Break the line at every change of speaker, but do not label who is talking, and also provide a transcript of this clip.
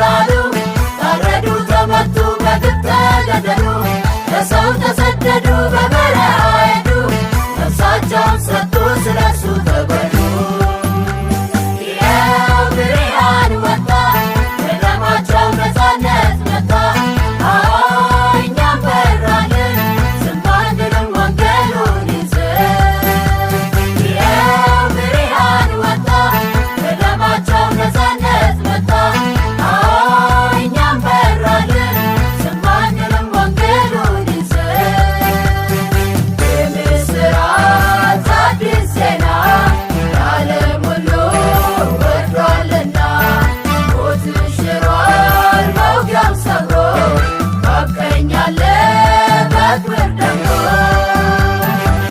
ላሉ ታረዱ ተመቱ በግፍ ተገደሉ ለሰው ተሰደዱ በበረሃ ሄዱ ነፍሳቸውን ሰጡ ስለሱ ተጎዱ ይኸው ብርሃን ወጣ በደማቸው ነፃነት መጣ እኛም በራልን ዝም አንልም ወንጌሉን ይዘን ይኸው ብርሃን ወጣ በደማቸው ነፃነት መጣ እኛም በራልን ዝም አንልም ወንጌሉን ይዘን የምስራች አዲስ ዜና ለዓለም ሁሉ ወርዷልና ሞትን ሽሯል መውጊያው ሰብሮ ሐቀኛ አለ በክብር